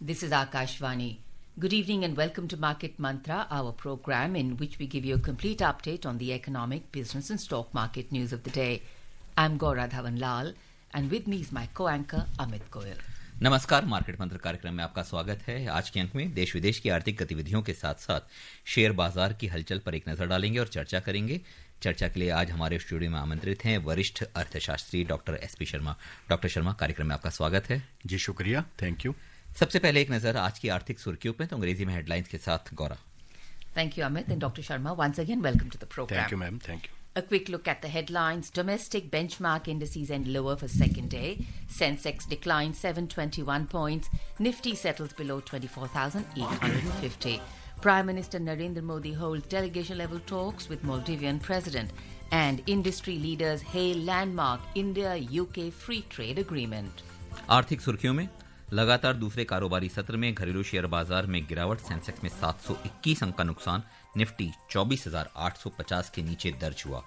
This is Akashvani. Good evening and welcome to Market Mantra, our program in which we give you a complete update on the economic, business and stock market news of the day. I'm Gaura Dhawan Lal and with me is my co-anchor Amit Goyal. नमस्कार, market मंत्र कार्यक्रम में आपका स्वागत है। आज के अंक में देश विदेश की आर्थिक गतिविधियों के साथ साथ शेयर बाजार की हलचल पर एक नजर डालेंगे और चर्चा करेंगे। चर्चा के लिए आज हमारे स्टूडियो में आमंत्रित हैं वरिष्ठ अर्थशास्त्री doctor SP Sharma. Doctor Sharma, कार्यक्रम में आपका स्वागत है। जी शुक्रिया, थैंक यू। सबसे पहले एक नजर आज की आर्थिक सुर्खियों पे, तो अंग्रेजी में हेडलाइंस के साथ Gaura. Thank you, Amit, and Dr. Sharma. Once again, welcome to the program. Thank you, ma'am. Thank you. A quick look at the headlines. Domestic benchmark indices end lower for second day. Sensex declined 721 points. Nifty settles below 24,850. Prime Minister Narendra Modi holds delegation-level talks with Maldivian President. And industry leaders hail landmark India-UK free trade agreement. आर्थिक सुर्खियों में लगातार दूसरे कारोबारी सत्र में घरेलू share बाजार में गिरावट। सेंसेक्स में 721 अंक का नुकसान। निफ्टी 24,850 के नीचे दर्ज हुआ।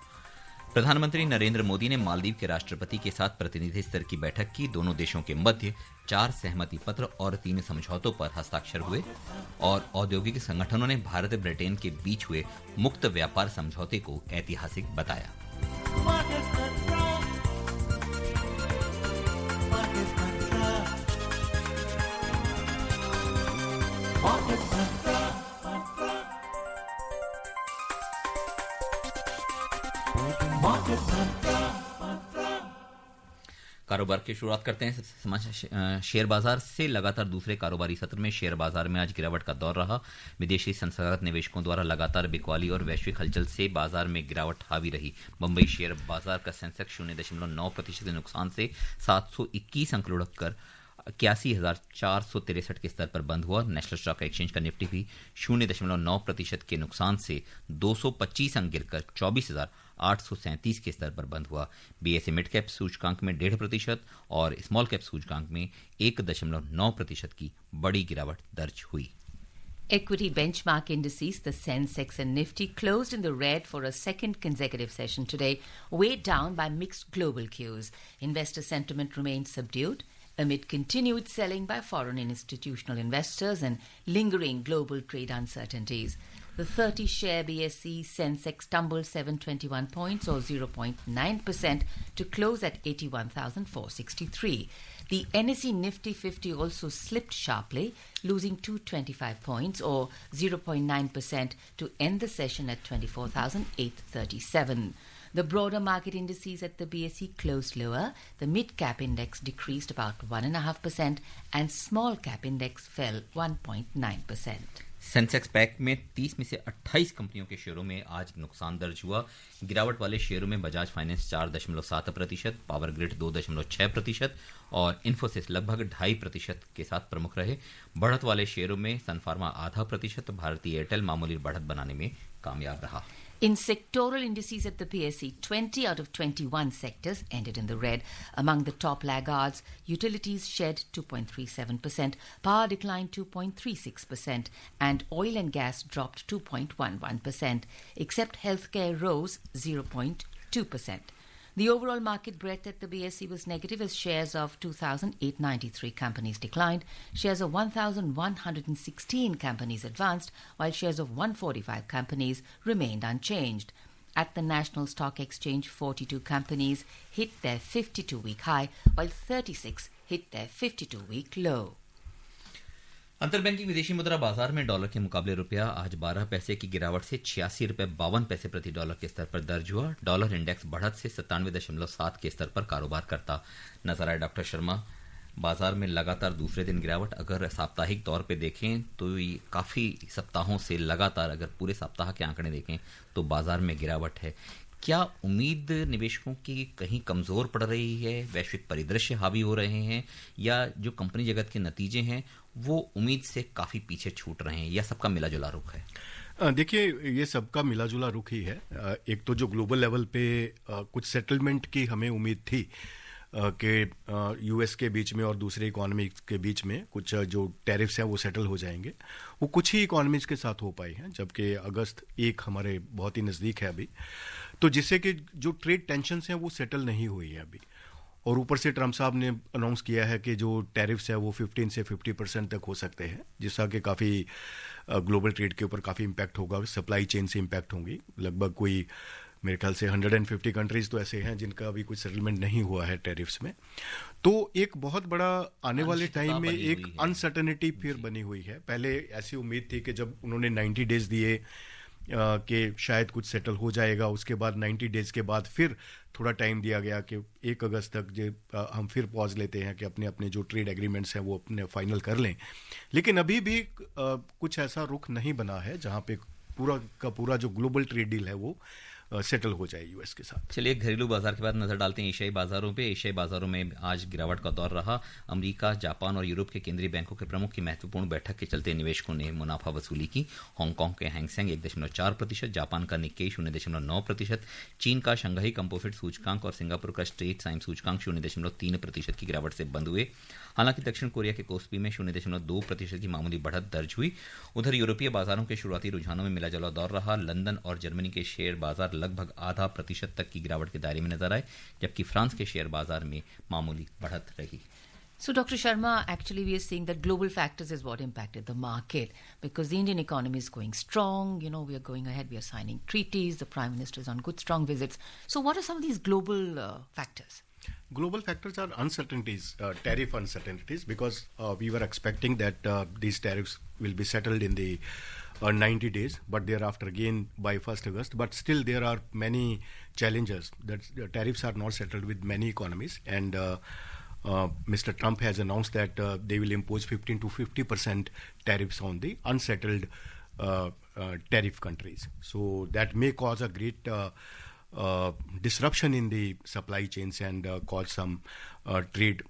प्रधानमंत्री नरेंद्र मोदी ने मालदीव के राष्ट्रपति के साथ प्रतिनिधि स्तर की बैठक की। दोनों देशों के मध्य 4 सहमति पत्र और 3 समझौतों पर हस्ताक्षर हुए और औद्योगिक संगठनों ने भारत ब्रिटेन के बीच हुए मुक्त व्यापार समझौते को ऐतिहासिक बताया। कारोबार की शुरुआत करते हैं शेयर बाजार से। लगातार दूसरे कारोबारी सत्र में शेयर बाजार में आज गिरावट का दौर रहा। विदेशी संस्थागत निवेशकों द्वारा लगातार बिकवाली और वैश्विक हलचल से बाजार में गिरावट हावी रही। बंबई शेयर बाजार का सेंसेक्स 0.9% के नुकसान से 721 अंक लुढ़क कर 81,463 के स्तर पर बंद हुआ। नेशनल स्टॉक एक्सचेंज का निफ्टी भी 0.9% के नुकसान से 225 अंक गिरकर 24,837 के स्तर पर बंद हुआ। बीएसई मिड कैप सूचकांक में 1.5% और स्मॉल कैप सूचकांक में 1.9% की बड़ी गिरावट दर्ज हुई। Equity benchmark indices, the Sensex and Nifty, closed in the red for a second consecutive session today, weighed down by mixed global cues. Investor sentiment remained subdued amid continued selling by foreign institutional investors and lingering global trade uncertainties. The 30-share BSE Sensex tumbled 721 points or 0.9% to close at 81,463. The NSE Nifty 50 also slipped sharply, losing 225 points or 0.9% to end the session at 24,837. The broader market indices at the BSE closed lower. The mid-cap index decreased about 1.5% and small-cap index fell 1.9%. Sensex pack में 30 में से 28 कंपनियों के शेयरों में आज नुकसान दर्ज हुआ। गिरावट वाले शेयरों में बजाज फाइनेंस 4.7%, पावर ग्रिड 2.6% और इन्फोसिस लगभग 2.5% के साथ प्रमुख रहे। बढ़त वाले शेयरों में सन फार्मा 0.5%, भारतीय एयरटेल मामूली बढ़त बनाने में कामयाब रहा। In sectoral indices at the BSE, 20 out of 21 sectors ended in the red. Among the top laggards, utilities shed 2.37%, power declined 2.36%, and oil and gas dropped 2.11%, except healthcare rose 0.2%. The overall market breadth at the BSE was negative as shares of 2,893 companies declined, shares of 1,116 companies advanced, while shares of 145 companies remained unchanged. At the National Stock Exchange, 42 companies hit their 52-week high, while 36 hit their 52-week low. अंतरबैंकिंग विदेशी मुद्रा बाजार में dollar के मुकाबले रुपया आज 12 पैसे की गिरावट से 86.52 प्रति डॉलर के स्तर पर दर्ज हुआ। डॉलर इंडेक्स बढ़त से 97.7 के स्तर पर कारोबार करता नजर आया। डॉक्टर शर्मा, बाजार में लगातार दूसरे दिन गिरावट, अगर साप्ताहिक तौर पे देखें तो ये काफ़ी सप्ताहों से लगातार, अगर पूरे सप्ताह के आंकड़े देखें तो बाजार में गिरावट है। क्या उम्मीद निवेशकों की कहीं कमज़ोर पड़ रही है, वैश्विक परिदृश्य हावी हो रहे हैं, या जो कंपनी जगत के नतीजे हैं वो उम्मीद से काफ़ी पीछे छूट रहे हैं, या सबका मिला जुला रुख है? देखिए, ये सबका मिला जुला रुख ही है। एक तो जो ग्लोबल लेवल पे कुछ सेटलमेंट की हमें उम्मीद थी कि यूएस के बीच में और दूसरे इकोनॉमी के बीच में कुछ जो टैरिफ्स हैं वो सेटल हो जाएंगे, वो कुछ ही इकोनॉमीज के साथ हो पाई हैं, जबकि अगस्त 1 हमारे बहुत ही नज़दीक है अभी। तो जिससे कि जो ट्रेड टेंशन्स हैं वो सेटल नहीं हुई है अभी। और ऊपर से ट्रम्प साहब ने अनाउंस किया है कि जो टैरिफ्स है वो 15 से 50% तक हो सकते हैं, जिसका कि काफ़ी ग्लोबल ट्रेड के ऊपर काफ़ी इम्पैक्ट होगा, सप्लाई चेन से इम्पैक्ट होंगी। लगभग कोई मेरे ख्याल से 150 कंट्रीज तो ऐसे हैं जिनका अभी कुछ सेटलमेंट नहीं हुआ है टैरिफ्स में। तो एक बहुत बड़ा आने वाले टाइम में एक अनसर्टेनिटी फिर बनी हुई है। पहले ऐसी उम्मीद थी कि जब उन्होंने 90 डेज दिए कि शायद कुछ सेटल हो जाएगा, उसके बाद 90 डेज के बाद फिर थोड़ा टाइम दिया गया कि 1 अगस्त तक हम फिर पॉज लेते हैं कि अपने अपने जो ट्रेड एग्रीमेंट्स हैं वो अपने फाइनल कर लें। लेकिन अभी भी कुछ ऐसा रुख नहीं बना है जहां पे पूरा का पूरा जो ग्लोबल ट्रेड डील है वो सेटल हो जाए यूएस के साथ। चलिए, घरेलू बाजार के बाद नजर डालते हैं एशियाई बाजारों पे। एशियाई बाजारों में आज गिरावट का दौर रहा। अमेरिका, जापान और यूरोप के केंद्रीय बैंकों के प्रमुख की महत्वपूर्ण बैठक के चलते निवेशकों ने मुनाफा वसूली की। हांगकांग के हैंगसेंग 1.4%, जापान का निक्केई 0.9%, चीन का शंघाई कंपोजिट सूचकांक और सिंगापुर का स्ट्रेट टाइम सूचकांक 0.3% की गिरावट से बंद हुए। हालांकि दक्षिण कोरिया के कोस्पी में 0.2% की मामूली बढ़त दर्ज हुई। उधर यूरोपीय बाजारों के शुरुआती रुझानों में मिला जुला दौर रहा। लंदन और जर्मनी के शेयर बाजार लगभग 0.5% तक की गिरावट के दायरे में नजर आए, जबकि फ्रांस के शेयर बाजार में मामूली बढ़त रही। So, Dr. Sharma, actually we are seeing that global factors is what impacted the market because the Indian economy is going strong. You know, we are going ahead, we are signing treaties, the Prime Minister is on good, strong visits. So, what are some of these global factors? Global factors are uncertainties, tariff uncertainties, because we were expecting that these tariffs will be settled in the 90 days, but thereafter again by 1st August. But still there are many challenges that tariffs are not settled with many economies, and Mr. Trump has announced that they will impose 15 to 50% tariffs on the unsettled tariff countries. So that may cause a great disruption in the supply chains and cause some trade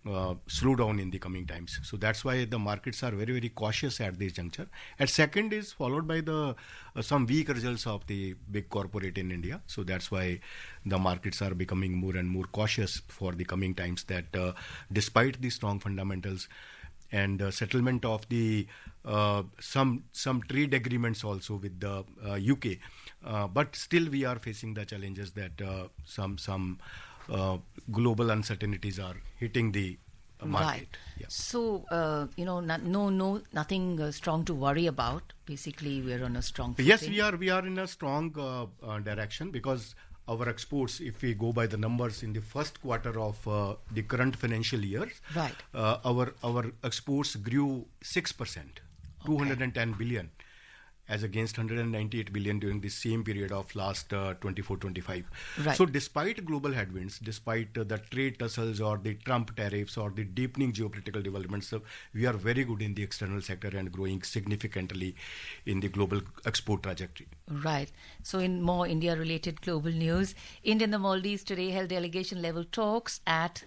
slowdown in the coming times. So that's why the markets are very, very cautious at this juncture. And second is followed by the some weak results of the big corporate in India. So that's why the markets are becoming more and more cautious for the coming times, that despite the strong fundamentals and settlement of the some trade agreements also with the UK, but still we are facing the challenges that some global uncertainties are hitting the market. Right. Yeah. So, you know, nothing strong to worry about. Basically, we are on a strong footing. Yes, we are in a strong direction, because our exports, if we go by the numbers in the first quarter of the current financial year, Right. Our exports grew 6%, 210 billion, as against 198 billion during the same period of last 24-25. Right. So despite global headwinds, despite the trade tussles or the Trump tariffs or the deepening geopolitical developments, we are very good in the external sector and growing significantly in the global export trajectory. Right. So, in more India-related global news, India and the Maldives today held delegation-level talks at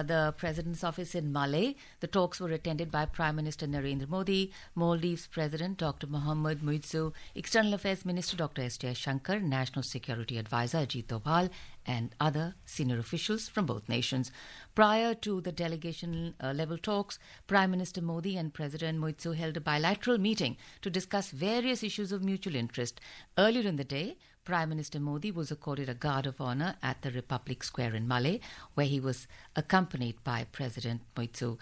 the President's office in Malé. The talks were attended by Prime Minister Narendra Modi, Maldives President Dr. Mohammad Muizzu, External Affairs Minister Dr. S. Jaishankar, National Security Advisor Ajit Doval, and other senior officials from both nations. Prior to the delegation-level talks, Prime Minister Modi and President Muizzu held a bilateral meeting to discuss various issues of mutual interest. Earlier in the day, Prime Minister Modi was accorded a guard of honor at the Republic Square in Malé, where he was accompanied by President Muizzu.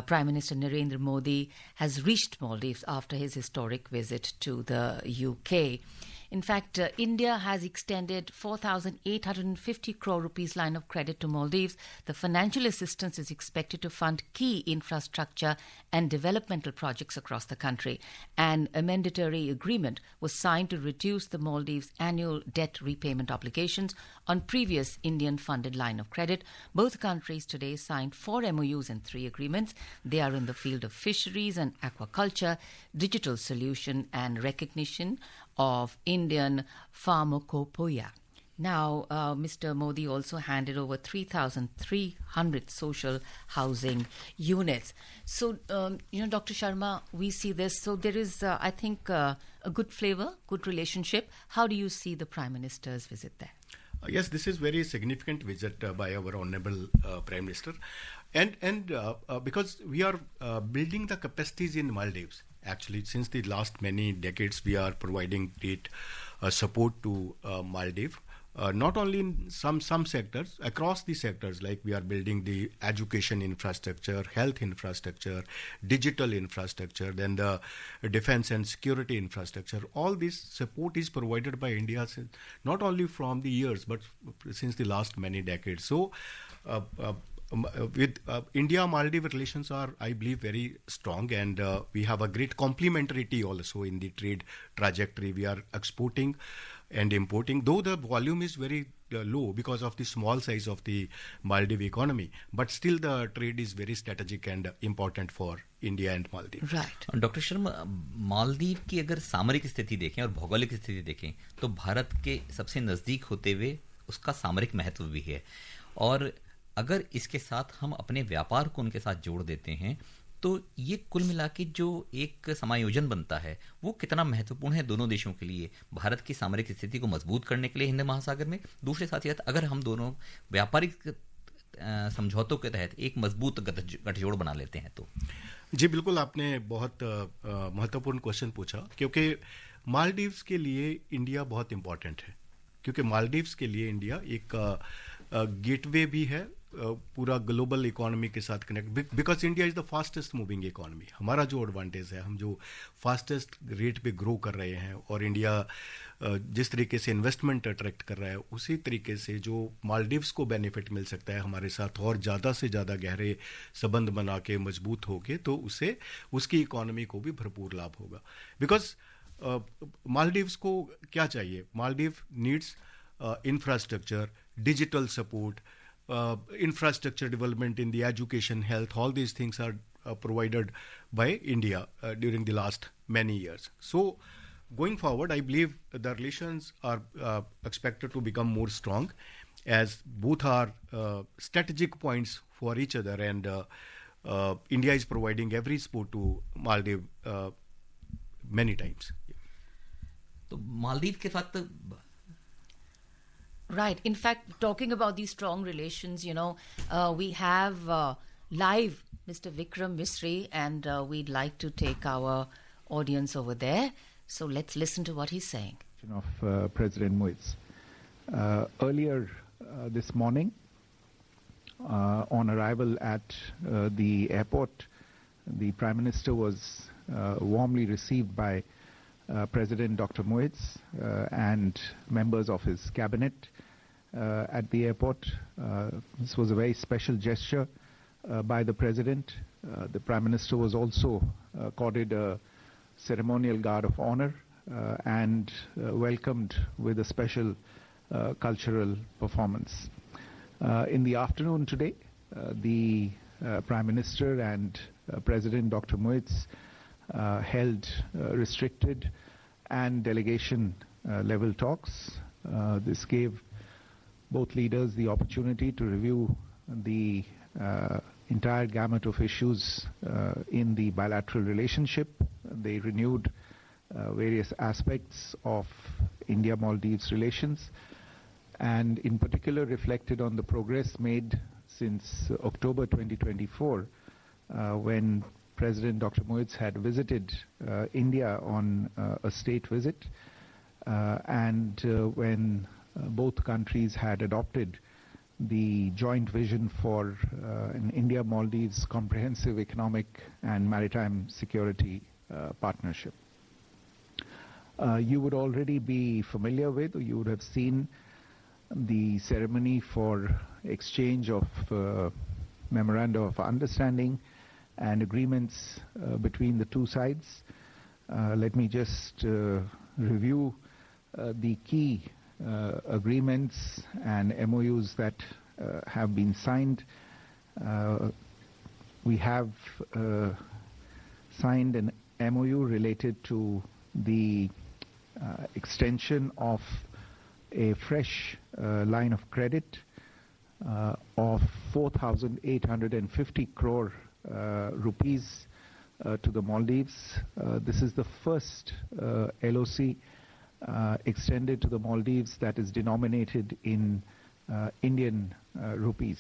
Prime Minister Narendra Modi has reached Maldives after his historic visit to the UK. In fact, India has extended 4,850 crore rupees line of credit to Maldives. The financial assistance is expected to fund key infrastructure and developmental projects across the country. And a mandatory agreement was signed to reduce the Maldives' annual debt repayment obligations on previous Indian-funded line of credit. Both countries today signed 4 MOUs and 3 agreements. They are in the field of fisheries and aquaculture, digital solution and recognition of Indian pharmacopoeia. Now, Mr. Modi also handed over 3,300 social housing units. So, Dr. Sharma, we see this. So there is, I think, a good flavor, good relationship. How do you see the Prime Minister's visit there? Yes, this is very significant visit by our Honorable Prime Minister. And because we are building the capacities in Maldives. Actually, since the last many decades, we are providing great support to Maldives. Not only in some sectors, across the sectors, like we are building the education infrastructure, health infrastructure, digital infrastructure, then the defense and security infrastructure. All this support is provided by India, not only from the years, but since the last many decades. So, with India-Maldives relations are, I believe, very strong, and we have a great complementarity also in the trade trajectory. We are exporting and importing, though the volume is very low because of the small size of the Maldives economy, but still the trade is very strategic and important for India and Maldives. Right. Doctor Sharma, Maldives की अगर सामरिक स्थिति देखें और भौगोलिक स्थिति देखें तो भारत के सबसे नज़दीक होते हुए उसका सामरिक महत्व भी है, और अगर इसके साथ हम अपने व्यापार को उनके साथ जोड़ देते हैं तो ये कुल मिला के जो एक समायोजन बनता है वो कितना महत्वपूर्ण है दोनों देशों के लिए, भारत की सामरिक स्थिति को मजबूत करने के लिए हिंद महासागर में, दूसरे साथ ही अगर हम दोनों व्यापारिक समझौतों के तहत एक मजबूत गठजोड़ बना लेते हैं तो। जी बिल्कुल, आपने बहुत महत्वपूर्ण क्वेश्चन पूछा, क्योंकि मालदीव्स के लिए इंडिया बहुत इम्पोर्टेंट है, क्योंकि मालदीव्स के लिए इंडिया एक गेटवे भी है पूरा ग्लोबल इकोनॉमी के साथ connect, because India is the fastest moving economy. हमारा जो एडवांटेज है, हम जो फास्टेस्ट रेट पे ग्रो कर रहे हैं, और इंडिया जिस तरीके से इन्वेस्टमेंट अट्रैक्ट कर रहा है, उसी तरीके से जो मालदीव्स को बेनिफिट मिल सकता है हमारे साथ और ज़्यादा से ज़्यादा गहरे संबंध बना के मजबूत होके, तो उससे उसकी इकोनॉमी को भी भरपूर लाभ होगा। बिकॉज मालदीव्स को क्या चाहिए? Maldives needs infrastructure, digital support, infrastructure development in the education, health, all these things are provided by India during the last many years. So going forward, I believe the relations are expected to become more strong, as both are strategic points for each other, and India is providing every support to Maldives many times. तो मालदीव के साथ Right. In fact, talking about these strong relations, we have live Mr. Vikram Misri, and we'd like to take our audience over there. So let's listen to what he's saying. Of President Moise. Earlier this morning, on arrival at the airport, the Prime Minister was warmly received by President Dr. Moise and members of his cabinet at the airport. This was a very special gesture by the President. The Prime Minister was also accorded a ceremonial guard of honor and welcomed with a special cultural performance. In the afternoon today, the Prime Minister and President Dr. Moise held restricted and delegation level talks. This gave both leaders the opportunity to review the entire gamut of issues in the bilateral relationship. They renewed various aspects of India-Maldives relations, and in particular reflected on the progress made since October 2024 when President Dr. Moise had visited India on a state visit, and when both countries had adopted the joint vision for an India-Maldives comprehensive economic and maritime security partnership. You would already be familiar with, or you would have seen the ceremony for exchange of memoranda of understanding and agreements between the two sides. Let me just review the key agreements and MOUs that have been signed. We have signed an MOU related to the extension of a fresh line of credit of 4,850 crore rupees to the Maldives. This is the first LOC extended to the Maldives that is denominated in Indian rupees.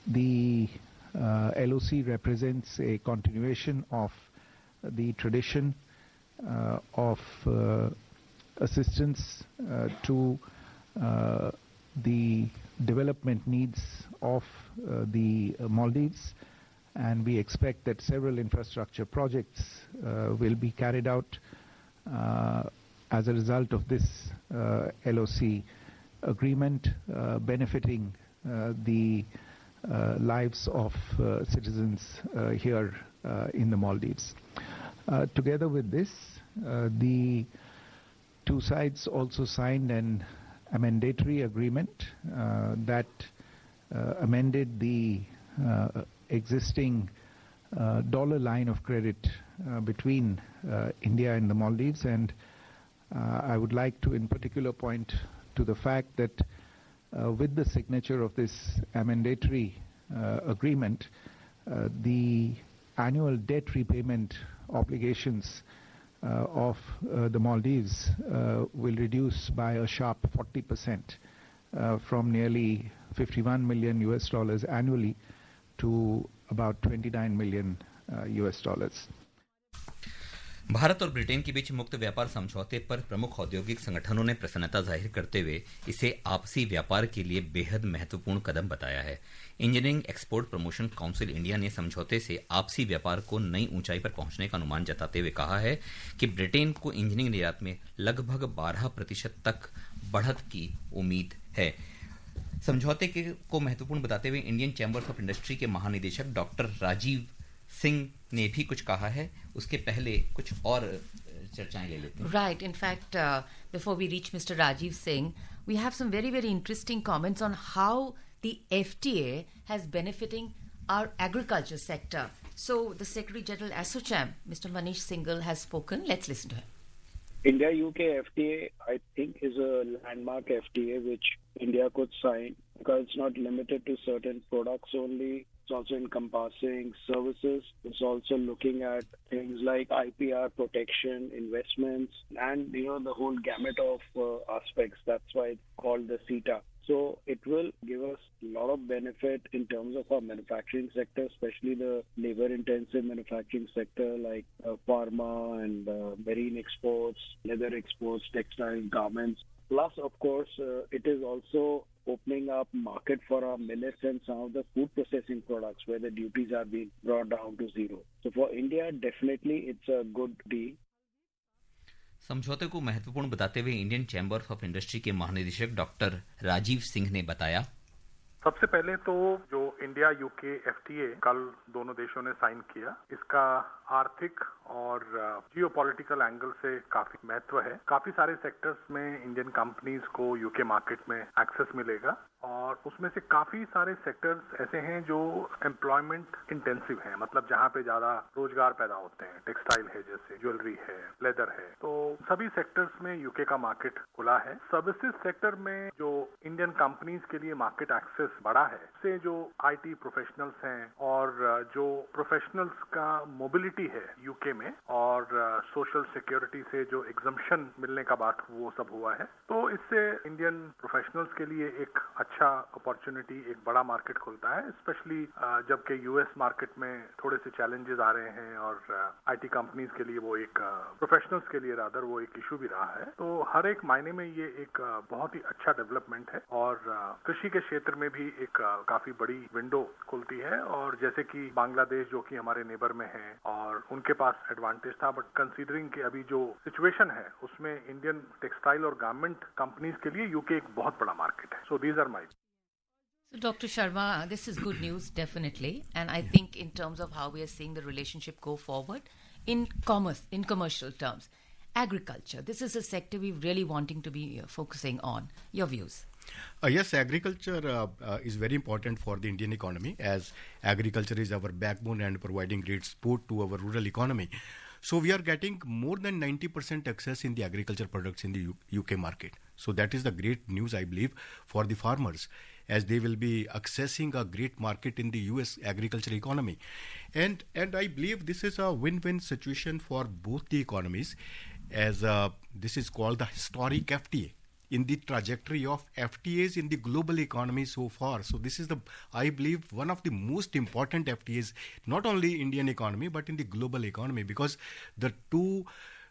The LOC represents a continuation of the tradition of assistance to the development needs of the Maldives, and we expect that several infrastructure projects will be carried out as a result of this LOC agreement, benefiting the lives of citizens here in the Maldives. Together with this, the two sides also signed an amendatory agreement that amended the existing dollar line of credit between India and the Maldives, and I would like to in particular point to the fact that with the signature of this amendatory agreement, the annual debt repayment obligations of the Maldives will reduce by a sharp 40% from nearly $51 million annually to about $29 million. Bharat और Britain के बीच मुक्त व्यापार समझौते पर प्रमुख औद्योगिक संगठनों ने प्रसन्नता जाहिर करते हुए इसे आपसी व्यापार के लिए बेहद महत्वपूर्ण कदम बताया है। Engineering export promotion council India ने समझौते से आपसी व्यापार को नई ऊंचाई पर पहुंचने का अनुमान जताते हुए कहा है कि ब्रिटेन को इंजीनियरिंग निर्यात में लगभग 12% तक बढ़त की उम्मीद है। समझौते को महत्वपूर्ण बताते हुए इंडियन चैम्बर्स ऑफ इंडस्ट्री के महानिदेशक डॉक्टर राजीव सिंह ने भी कुछ कहा है। उसके पहले कुछ और चर्चाएं ले लेते हैं। Right. In fact, before we reach Mr. Rajiv Singh, we have some very, very interesting comments on how the FTA has benefiting our agriculture sector. So the Secretary General ASSOCHAM, Mr. Manish Singhal, has spoken. Let's listen to him. India-UK FTA, I think, is a landmark FTA which India could sign because it's not limited to certain products only. It's also encompassing services. It's also looking at things like IPR protection, investments, and the whole gamut of aspects. That's why it's called the CETA. So it will give us a lot of benefit in terms of our manufacturing sector, especially the labor-intensive manufacturing sector like pharma and marine exports, leather exports, textile garments. Plus, of course, it is also opening up market for our millets and some of the food processing products where the duties are being brought down to zero. So for India, definitely it's a good deal. समझौते को महत्वपूर्ण बताते हुए Indian chambers of industry के महानिदेशक doctor Rajiv Singh ने बताया, सबसे पहले तो जो इंडिया यूके एफटीए कल दोनों देशों ने साइन किया, इसका आर्थिक और जियोपॉलिटिकल एंगल से काफी महत्व है। काफी सारे सेक्टर्स में इंडियन कंपनीज को यूके मार्केट में एक्सेस मिलेगा और उसमें से काफी सारे सेक्टर्स ऐसे हैं जो एम्प्लॉयमेंट इंटेंसिव हैं, मतलब जहां पे ज्यादा रोजगार पैदा होते हैं। टेक्सटाइल है, जैसे ज्वेलरी है, लेदर है, तो सभी सेक्टर्स में यूके का मार्केट खुला है। सर्विसेज सेक्टर में जो इंडियन कंपनीज के लिए मार्केट एक्सेस बड़ा है, से जो आईटी प्रोफेशनल्स हैं और जो प्रोफेशनल्स का मोबिलिटी है यूके में और सोशल सिक्योरिटी से जो एग्जम्पशन मिलने का बात वो सब हुआ है, तो इससे इंडियन प्रोफेशनल्स के लिए एक अच्छा अपॉर्चुनिटी, एक बड़ा मार्केट खुलता है, स्पेशली जबकि यूएस मार्केट में थोड़े से चैलेंजेस आ रहे हैं और आईटी कंपनीज के लिए वो एक प्रोफेशनल्स के लिए रादर वो एक इशू भी रहा है। तो हर एक मायने में ये एक बहुत ही अच्छा डेवलपमेंट है और कृषि के क्षेत्र में भी एक काफी बड़ी विंडो खुलती है। और जैसे कि बांग्लादेश जो कि हमारे नेबर में है और उनके पास एडवांटेज था, बट कंसीडरिंग कि अभी जो सिचुएशन है उसमें इंडियन टेक्सटाइल और गारमेंट कंपनीज के लिए यूके एक बहुत बड़ा मार्केट है। So these are my. So, Dr. Sharma, this is good news, definitely. And I think in terms of how we are seeing the relationship go forward in commerce, in commercial terms, agriculture, this is a sector we're really wanting to be focusing on. Your views? Yes, agriculture is very important for the Indian economy, as agriculture is our backbone and providing great support to our rural economy. So we are getting more than 90% access in the agriculture products in the UK market. So that is the great news, I believe, for the farmers, as they will be accessing a great market in the US agriculture economy. And I believe this is a win-win situation for both the economies, as this is called the historic FTA in the trajectory of FTAs in the global economy so far. So this is I believe, one of the most important FTAs, not only Indian economy, but in the global economy, because the two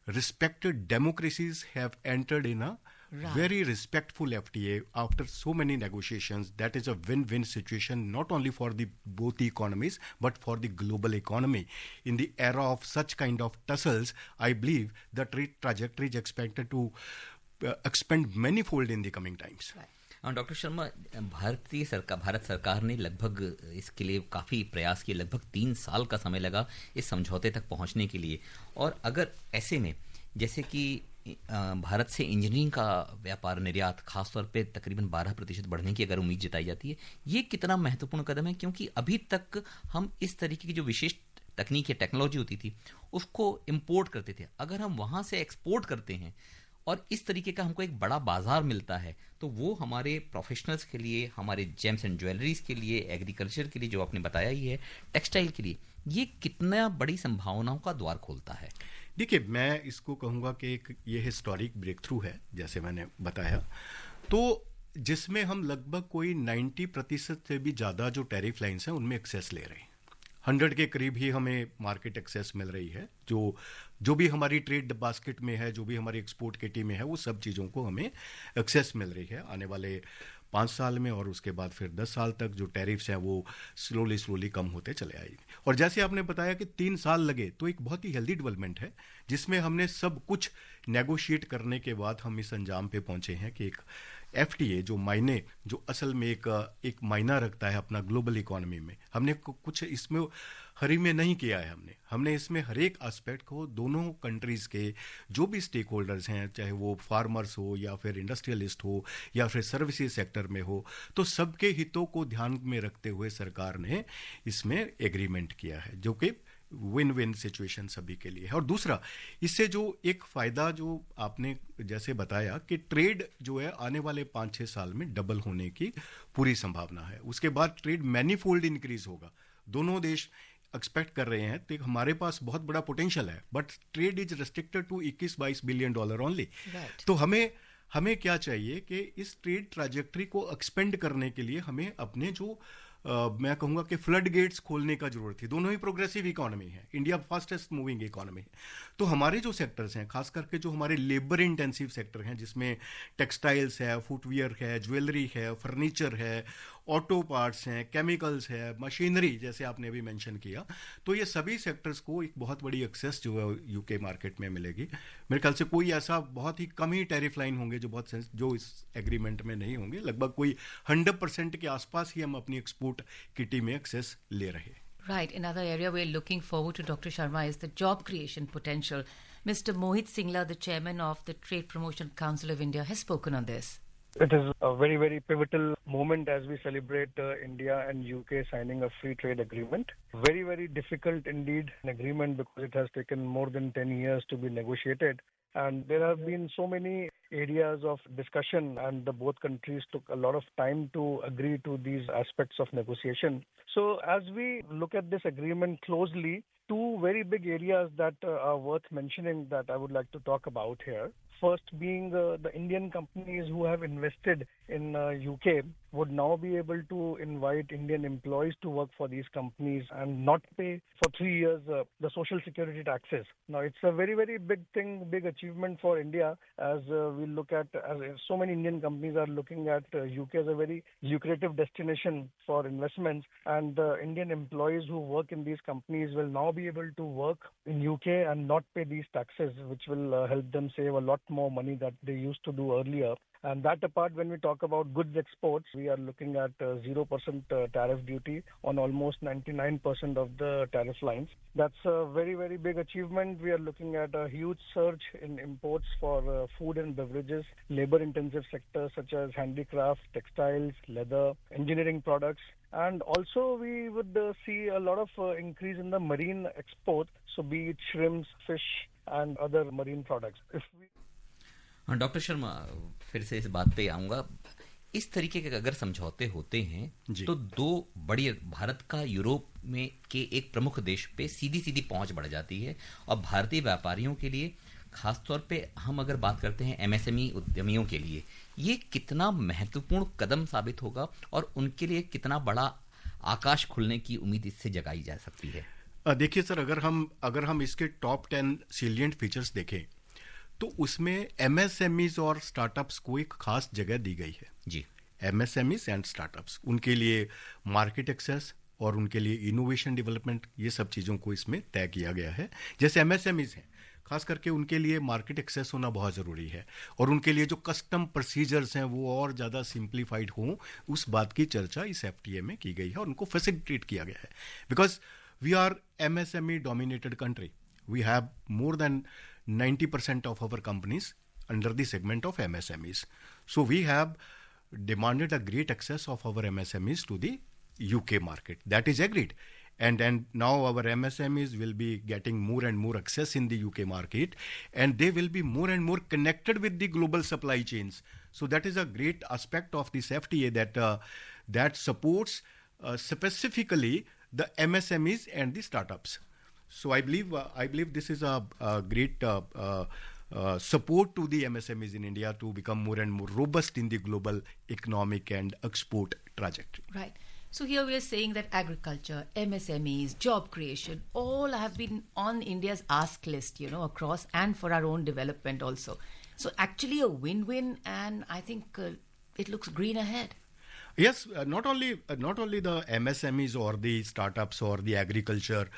respected democracies have entered in a very respectful FTA after so many negotiations. That is a win-win situation, not only for both the economies, but for the global economy. In the era of such kind of tussles, I believe the trade trajectory is expected to expand manifold in the coming times. Doctor Sharma, Bharat सरकार ने लगभग इसके लिए काफ़ी प्रयास किए, लगभग 3 साल का समय लगा इस समझौते तक पहुंचने के लिए। और अगर ऐसे में जैसे कि भारत से इंजीनियरिंग का व्यापार निर्यात खासतौर पे तकरीबन 12% बढ़ने की अगर उम्मीद जताई जाती है, ये कितना महत्वपूर्ण कदम है? क्योंकि अभी तक हम इस तरीके की जो विशेष तकनीक या टेक्नोलॉजी होती थी उसको इम्पोर्ट करते थे। अगर हम वहाँ से एक्सपोर्ट करते हैं और इस तरीके का हमको एक बड़ा बाजार मिलता है, तो वो हमारे प्रोफेशनल्स के लिए, हमारे जेम्स एंड ज्वेलरीज के लिए, एग्रीकल्चर के लिए जो आपने बताया ही है, टेक्सटाइल के लिए, ये कितना बड़ी संभावनाओं का द्वार खोलता है? देखिए, मैं इसको कहूँगा कि ये हिस्टोरिक ब्रेक थ्रू है, जैसे मैंने बताया, तो जिसमें हम लगभग कोई 90% से भी ज़्यादा जो टैरिफ लाइन्स हैं उनमें एक्सेस ले रहे हैं। 100 के करीब ही हमें मार्केट एक्सेस मिल रही है। जो भी हमारी ट्रेड बास्केट में है, जो भी हमारी एक्सपोर्ट किटी में है, वो सब चीज़ों को हमें एक्सेस मिल रही है आने वाले 5 साल में, और उसके बाद फिर 10 साल तक जो टैरिफ्स हैं वो स्लोली कम होते चले आएंगे। और जैसे आपने बताया कि 3 साल लगे, तो एक बहुत ही हेल्दी डेवलपमेंट है, जिसमें हमने सब कुछ नेगोशिएट करने के बाद हम इस अंजाम पे पहुंचे हैं कि एक FTA जो असल में एक मायना रखता है अपना ग्लोबल इकोनॉमी में, हमने कुछ इसमें हरी में नहीं किया है। हमने इसमें हर एक एस्पेक्ट को, दोनों कंट्रीज के जो भी स्टेक होल्डर्स हैं, चाहे वो फार्मर्स हो या फिर इंडस्ट्रियलिस्ट हो या फिर सर्विसेज सेक्टर में हो, तो सबके हितों को ध्यान में रखते हुए सरकार ने इसमें एग्रीमेंट किया है, जो कि विन विन सिचुएशन सभी के लिए है। और दूसरा, इससे जो एक फायदा जो आपने जैसे बताया कि ट्रेड जो है आने वाले 5-6 साल में डबल होने की पूरी संभावना है। उसके बाद ट्रेड मैनीफोल्ड इंक्रीज होगा। दोनों देश एक्सपेक्ट कर रहे हैं, तो हमारे पास बहुत बड़ा पोटेंशियल है, but trade is restricted to $21-22 billion only. तो हमें क्या चाहिए कि इस ट्रेड ट्रैजेक्टरी को एक्सपेंड करने के लिए हमें अपने जो मैं कहूंगा कि फ्लड गेट्स खोलने का जरूरत है। दोनों ही प्रोग्रेसिव इकोनॉमी है, इंडिया फास्टेस्ट मूविंग इकोनॉमी है। तो हमारे जो सेक्टर्स हैं, खास करके जो हमारे लेबर इंटेंसिव सेक्टर हैं, जिसमें टेक्सटाइल्स है, फुटवियर है, ज्वेलरी है, फर्नीचर है, ऑटो पार्ट्स हैं, केमिकल्स है, मशीनरी जैसे आपने अभी मेंशन किया, तो ये सभी सेक्टर्स को एक बहुत बड़ी एक्सेस जो है यूके मार्केट में मिलेगी। मेरे ख्याल से कोई ऐसा बहुत ही कम ही टैरिफ लाइन होंगे जो इस एग्रीमेंट में नहीं होंगे। लगभग कोई 100% के आसपास ही हम अपनी एक्सपोर्ट किटी में एक्सेस ले रहे हैं। Right. Another area we're looking forward to, Dr. Sharma, is the job creation potential. Mr. Mohit Singla, the chairman of the Trade Promotion Council of India, has spoken on this. It is a very, very pivotal moment as we celebrate India and UK signing a free trade agreement. Very, very difficult indeed an agreement, because it has taken more than 10 years to be negotiated. And there have been so many areas of discussion, and both countries took a lot of time to agree to these aspects of negotiation. So as we look at this agreement closely, two very big areas that are worth mentioning that I would like to talk about here. First being the Indian companies who have invested in UK would now be able to invite Indian employees to work for these companies and not pay for 3 years the social security taxes. Now, it's a very, very big thing, big achievement for India, as we look at, as so many Indian companies are looking at UK as a very lucrative destination for investments, and the Indian employees who work in these companies will now be able to work in UK and not pay these taxes, which will help them save a lot more money that they used to do earlier. And that apart, when we talk about goods exports, we are looking at 0% tariff duty on almost 99% of the tariff lines. That's a very, very big achievement. We are looking at a huge surge in imports for food and beverages, labor-intensive sectors such as handicraft, textiles, leather, engineering products, And also we would see a lot of increase in the marine export, so be it shrimps, fish and other marine products. If we doctor Sharma, फिर से इस बात पे आऊंगा। इस तरीके के अगर समझौते होते हैं तो दो बड़ी, भारत का यूरोप में के एक प्रमुख देश पे सीधी सीधी पहुंच बढ़ जाती है, और भारतीय व्यापारियों के लिए, खासतौर पे हम अगर बात करते हैं एमएसएमई उद्यमियों के लिए, ये कितना महत्वपूर्ण कदम साबित होगा और उनके लिए कितना बड़ा आकाश खुलने की उम्मीद इससे जगाई जा सकती है? देखिए सर, अगर हम इसके टॉप 10 सिलिएंट फीचर्स देखें तो उसमें एमएसएमईज और स्टार्टअप्स को एक खास जगह दी गई है जी। एमएसएमईज एंड स्टार्टअप्स, उनके लिए मार्केट एक्सेस और उनके लिए इनोवेशन डेवलपमेंट, ये सब चीज़ों को इसमें तय किया गया है। जैसे एमएसएमईज हैं, खास करके उनके लिए मार्केट एक्सेस होना बहुत ज़रूरी है, और उनके लिए जो कस्टम प्रोसीजर्स हैं वो और ज़्यादा सिंप्लीफाइड हों, उस बात की चर्चा इस एफटीए में की गई है और उनको फैसिलिटेट किया गया है। Because we are MSME dominated country, we have more than 90% of our companies under the segment of MSMEs. So we have demanded a great access of our MSMEs to the UK market. That is agreed. And now our MSMEs will be getting more and more access in the UK market, and they will be more and more connected with the global supply chains. So that is a great aspect of this FTA that supports specifically the MSMEs and the startups. So I believe this is a great support to the MSMEs in India to become more and more robust in the global economic and export trajectory. Right. So here we are saying that agriculture, MSMEs, job creation, all have been on India's ask list, across, and for our own development also. So actually a win-win, and I think it looks green ahead. Yes, not only the MSMEs or the startups or the agriculture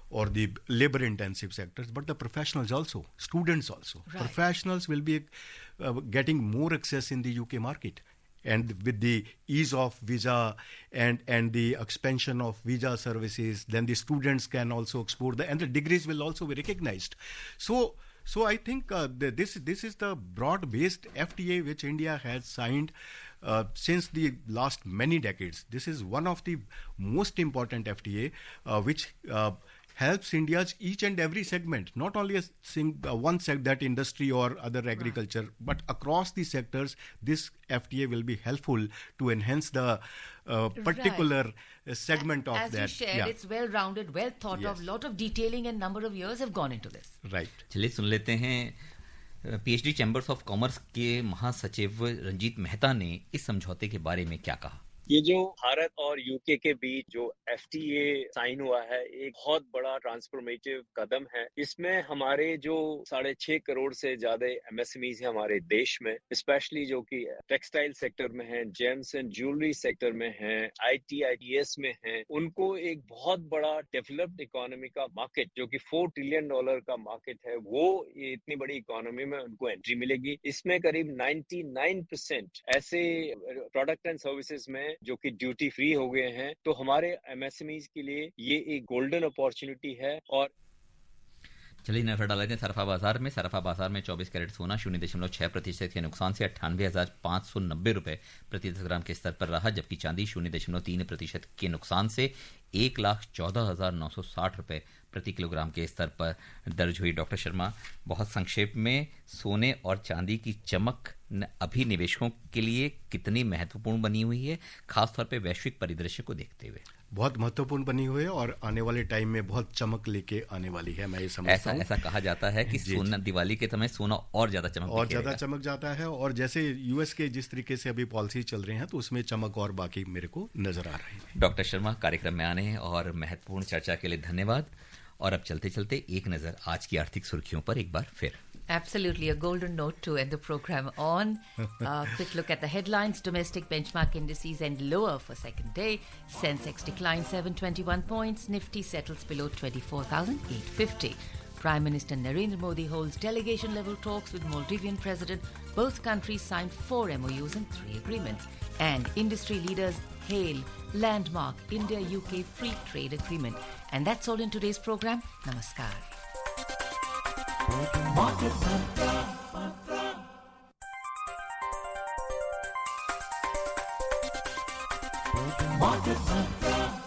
or the labor-intensive sectors, but the professionals also, students also. Right. Professionals will be getting more access in the UK market. And with the ease of visa and the expansion of visa services, then the students can also export, and the degrees will also be recognized. So I think this is the broad-based FTA which India has signed since the last many decades. This is one of the most important FTA which helps India's each and every segment, not only one sector, that industry or other agriculture, but across the sectors. This FTA will be helpful to enhance the particular segment of as that. As you shared, it's well-rounded, well thought of, lot of detailing and number of years have gone into this. Right. चलिए सुन लेते हैं PhD chambers of commerce के महासचिव रंजीत मेहता ने इस समझौते के बारे में क्या कहा। ये जो भारत और यूके के बीच जो एफटीए साइन हुआ है, एक बहुत बड़ा ट्रांसफॉर्मेटिव कदम है। इसमें हमारे जो 6.5 करोड़ से ज्यादा एमएसएमईज हैं हमारे देश में, स्पेशली जो कि टेक्सटाइल सेक्टर में हैं, जेम्स एंड ज्वेलरी सेक्टर में हैं, आईटीएस में हैं, उनको एक बहुत बड़ा डेवलप्ड इकोनॉमी का मार्केट, जो कि $4 ट्रिलियन का मार्केट है, वो इतनी बड़ी इकोनॉमी में उनको एंट्री मिलेगी। इसमें करीब 99% ऐसे प्रोडक्ट एंड सर्विसेज में जो कि ड्यूटी फ्री हो गए हैं, तो हमारे एमएसएमईज के लिए ये एक गोल्डन अपॉर्चुनिटी है। और चलिए नजर डाल लेते हैं सराफा बाजार में। सराफा बाजार में 24 कैरेट सोना 0.6% के नुकसान से 98,590 रुपए प्रति 10 ग्राम के स्तर पर रहा, जबकि चांदी 0.3% के नुकसान से 1,14,960 रुपए प्रति किलोग्राम के स्तर पर दर्ज हुई। डॉक्टर शर्मा, बहुत संक्षेप में सोने और चांदी की चमक अभी निवेशकों के लिए कितनी महत्वपूर्ण बनी हुई है, खासतौर पे वैश्विक परिदृश्य को देखते हुए? बहुत महत्वपूर्ण बनी हुई है और आने वाले टाइम में बहुत चमक लेके आने वाली है। मैं ये समझता हूँ, ऐसा कहा जाता है कि सोना, दिवाली के समय सोना और ज्यादा चमक जाता है, और जैसे यूएस के जिस तरीके से अभी पॉलिसी चल रहे हैं तो उसमें चमक और बाकी मेरे को नजर आ रही है। डॉक्टर शर्मा, कार्यक्रम में आने और महत्वपूर्ण चर्चा के लिए धन्यवाद। और अब चलते चलते एक नजर आज की आर्थिक सुर्खियों पर एक बार फिर। Absolutely, a golden note to end the program on. Quick look at the headlines. Domestic benchmark indices end lower for second day. Sensex declines 721 points. Nifty settles below 24,850. Prime Minister Narendra Modi holds delegation-level talks with Maldivian President. Both countries signed 4 MOUs and 3 agreements. And industry leaders hail landmark India-UK free trade agreement. And that's all in today's program. Namaskar. Market Mantra.